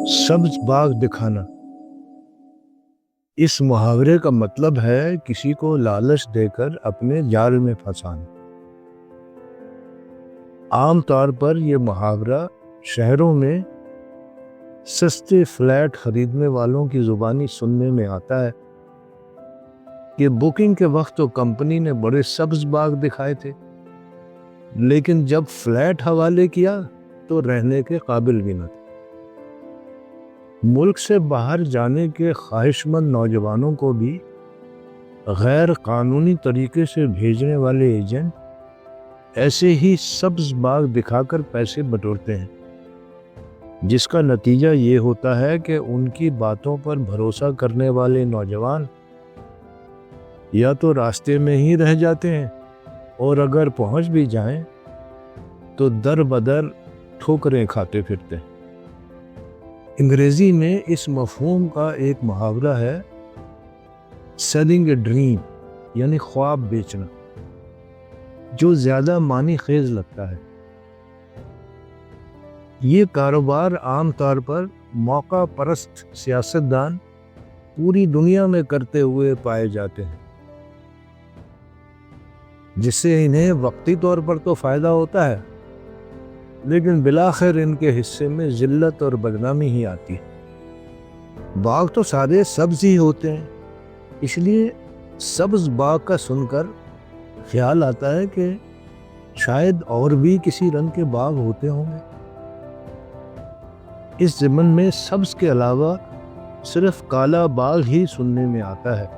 सब्ज बाग दिखाना। इस मुहावरे का मतलब है किसी को लालच देकर अपने जाल में फंसाना। आम तौर पर यह मुहावरा शहरों में सस्ते फ्लैट खरीदने वालों की जुबानी सुनने में आता है कि बुकिंग के वक्त तो कंपनी ने बड़े सब्ज बाग दिखाए थे, लेकिन जब फ्लैट हवाले किया तो रहने के काबिल भी न थे। मुल्क से बाहर जाने के ख्वाहिशमंद नौजवानों को भी गैर कानूनी तरीके से भेजने वाले एजेंट ऐसे ही सब्ज बाग दिखाकर पैसे बटोरते हैं, जिसका नतीजा ये होता है कि उनकी बातों पर भरोसा करने वाले नौजवान या तो रास्ते में ही रह जाते हैं और अगर पहुंच भी जाएं तो दर बदर ठोकरें खाते फिरते हैं। अंग्रेजी में इस मफहूम का एक मुहावरा है सेलिंग ए ड्रीम, यानी ख्वाब बेचना, जो ज्यादा मानी खेज लगता है। ये कारोबार आम तौर पर मौका परस्त सियासतदान पूरी दुनिया में करते हुए पाए जाते हैं, जिससे इन्हें वक्ती तौर पर तो फायदा होता है, लेकिन बिलाखिर इनके हिस्से में जिल्लत और बदनामी ही आती है। बाग तो सारे सब्ज ही होते हैं, इसलिए सब्ज बाग का सुनकर ख्याल आता है कि शायद और भी किसी रंग के बाग होते होंगे। इस ज़मन में सब्ज के अलावा सिर्फ काला बाग ही सुनने में आता है,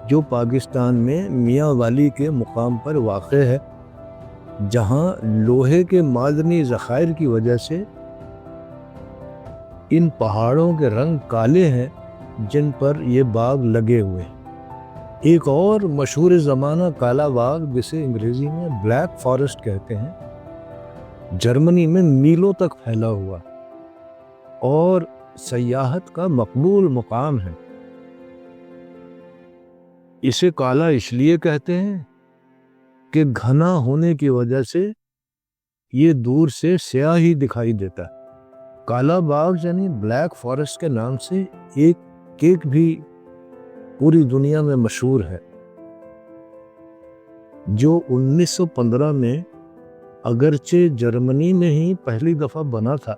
जो पाकिस्तान में मियाँ वाली के मुकाम पर वाक़े है, जहां लोहे के मादनी ज़खायर की वजह से इन पहाड़ों के रंग काले हैं जिन पर ये बाग लगे हुए हैं। एक और मशहूर ज़माना काला बाग, जिसे अंग्रेजी में ब्लैक फॉरेस्ट कहते हैं, जर्मनी में मीलों तक फैला हुआ और सयाहत का मकबूल मुकाम है। इसे काला इसलिए कहते हैं कि घना होने की वजह से ये दूर से स्याह ही दिखाई देता है। काला बाग यानी ब्लैक फॉरेस्ट के नाम से एक केक भी पूरी दुनिया में मशहूर है, जो 1915 में अगरचे जर्मनी में ही पहली दफा बना था,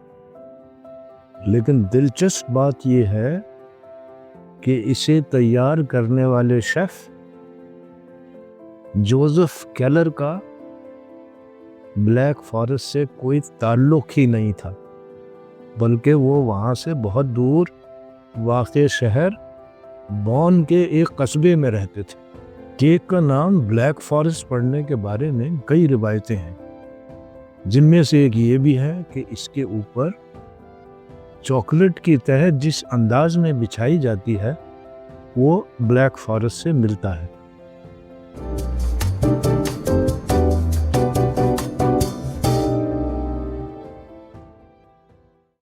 लेकिन दिलचस्प बात यह है कि इसे तैयार करने वाले शेफ जोसेफ केलर का ब्लैक फॉरेस्ट से कोई ताल्लुक ही नहीं था, बल्कि वो वहाँ से बहुत दूर वाक़े शहर बॉन के एक कस्बे में रहते थे। केक का नाम ब्लैक फॉरेस्ट पड़ने के बारे में कई रिवायतें हैं, जिनमें से एक ये भी है कि इसके ऊपर चॉकलेट की तह जिस अंदाज में बिछाई जाती है वो ब्लैक फॉरेस्ट से मिलता है।